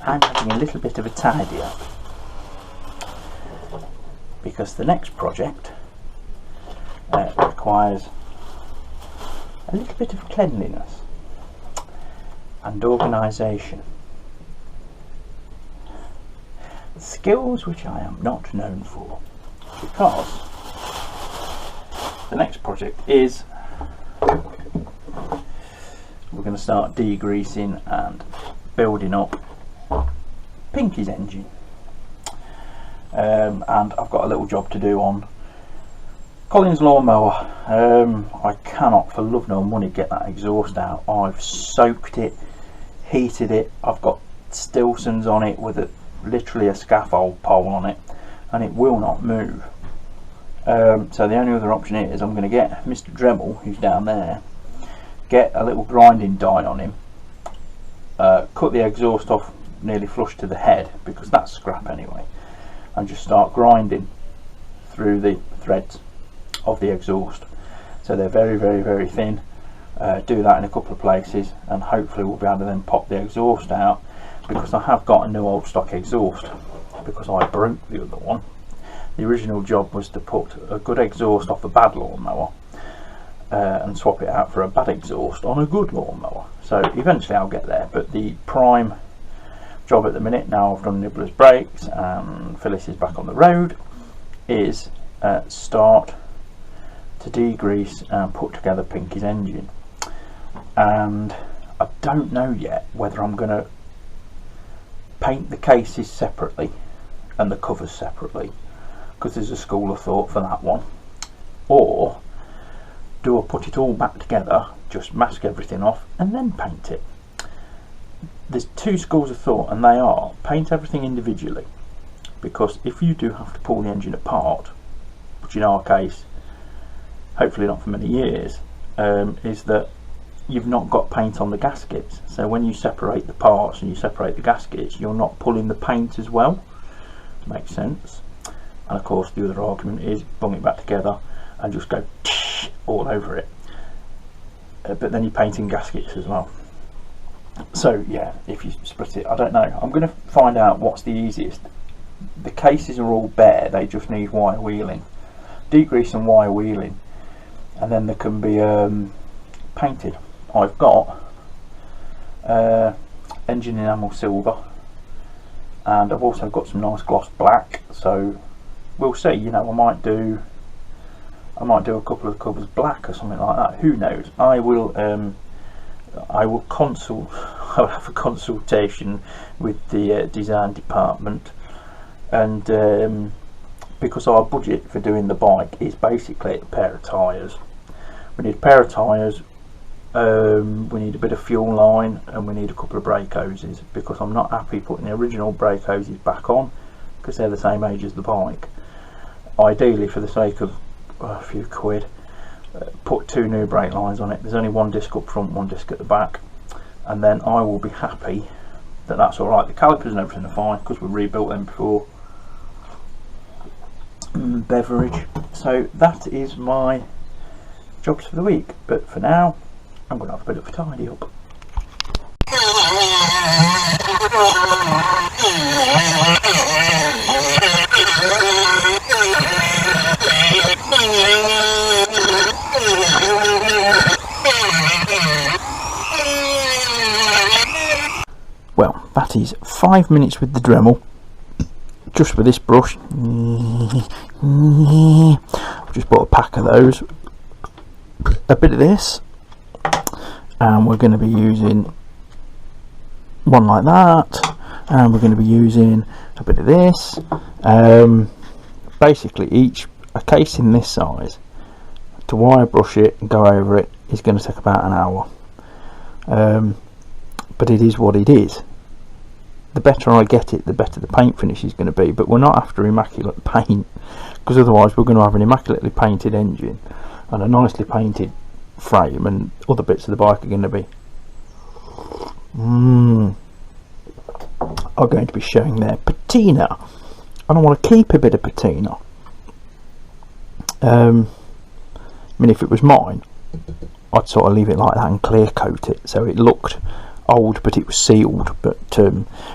I'm having a little bit of a tidy up, because the next project requires a little bit of cleanliness and organisation, skills which I am not known for, because the next project is we're going to start degreasing and building up Pinky's engine, and I've got a little job to do on Colin's lawnmower. I cannot for love nor money get that exhaust out. I've soaked it, heated it, I've got Stilsons on it with literally a scaffold pole on it, and it will not move. So the only other option is I'm going to get Mr. Dremel, who's down there, get a little grinding die on him, cut the exhaust off nearly flush to the head, because that's scrap anyway, and just start grinding through the threads of the exhaust so they're very, very, very thin. Do that in a couple of places, and hopefully we'll be able to then pop the exhaust out, because I have got a new old stock exhaust because I broke the other one. The original job was to put a good exhaust off a bad lawnmower and swap it out for a bad exhaust on a good lawnmower. So eventually I'll get there, but the prime job at the minute, now I've done Nibbler's brakes and Phyllis is back on the road, is start to degrease and put together Pinky's engine. And I don't know yet whether I'm going to paint the cases separately and the covers separately, because there's a school of thought for that one, or do I put it all back together, just mask everything off and then paint it. There's two schools of thought, and they are paint everything individually, because if you do have to pull the engine apart, which in our case hopefully not for many years, is that you've not got paint on the gaskets. So when you separate the parts and you separate the gaskets, you're not pulling the paint as well. Makes sense. And of course the other argument is bung it back together and just go all over it, but then you're painting gaskets as well. So yeah, if you split it, I don't know, I'm going to find out what's the easiest. The cases are all bare, they just need wire wheeling, degrease and wire wheeling, and then they can be painted. I've got engine enamel silver, and I've also got some nice gloss black, so we'll see. You know, I might do a couple of covers black or something like that, who knows. I will consult, I'll have a consultation with the design department, and because our budget for doing the bike is basically a pair of tyres. We need a pair of tyres, we need a bit of fuel line, and we need a couple of brake hoses, because I'm not happy putting the original brake hoses back on because they're the same age as the bike. Ideally, for the sake of a few quid, put two new brake lines on it. There's only one disc up front, one disc at the back, and then I will be happy that that's alright. The calipers and everything are fine because we rebuilt them before. Beverage. So that is my jobs for the week, but for now I'm going to have a bit of a tidy up. Well, that is 5 minutes with the Dremel, just with this brush. I've just bought a pack of those, a bit of this, and we're going to be using one like that, and we're going to be using a bit of this. Basically a casing this size, to wire brush it and go over it, is going to take about an hour, but it is what it is. The better I get it, the better the paint finish is going to be, but we're not after immaculate paint, because otherwise we're going to have an immaculately painted engine and a nicely painted frame, and other bits of the bike are going to be showing their patina, and I want to keep a bit of patina. I mean, if it was mine, I'd sort of leave it like that and clear coat it so it looked old, but it was sealed. But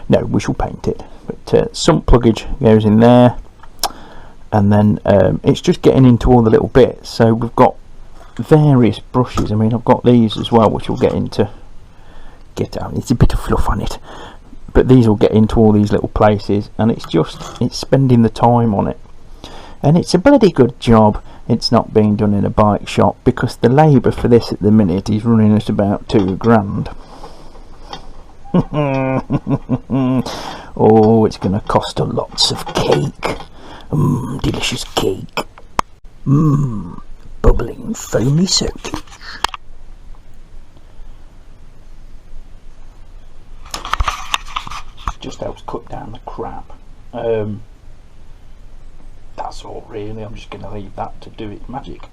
no, we shall paint it. But sump pluggage goes in there, and then it's just getting into all the little bits. So we've got various brushes. I mean, I've got these as well, which will get out. It's a bit of fluff on it, but these will get into all these little places, and it's spending the time on it, and it's a bloody good job it's not being done in a bike shop, because the labour for this at the minute is running at about £2,000. Oh, it's going to cost a lots of cake. Delicious cake. Bubbling foamy circuit. Just helps cut down the crap. That's all really. I'm just going to leave that to do its magic.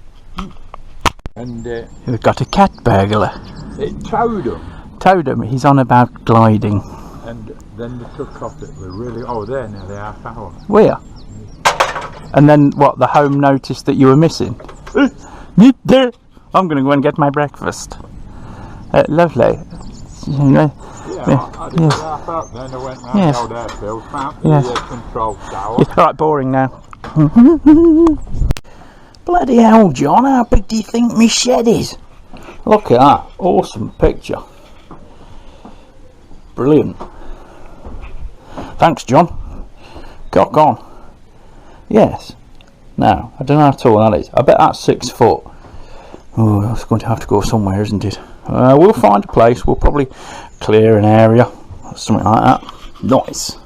And we've got a cat burglar. it towed them, Told him he's on about gliding. and then they took off. It was really. Oh, there now the half hour. Where? And then what? The home noticed that you were missing. I'm going to go and get my breakfast. Lovely. Yeah, I did the half hour. Then I went round Yes. the old airfield, found Yes. the control tower. It's right boring now. Bloody hell, John, how big do you think my shed is? Look at that, awesome picture. Brilliant. Thanks, John. Cock on. Yes. Now, I don't know how tall that is. I bet that's 6 foot. Oh, that's going to have to go somewhere, isn't it? We'll find a place. We'll probably clear an area, something like that. Nice.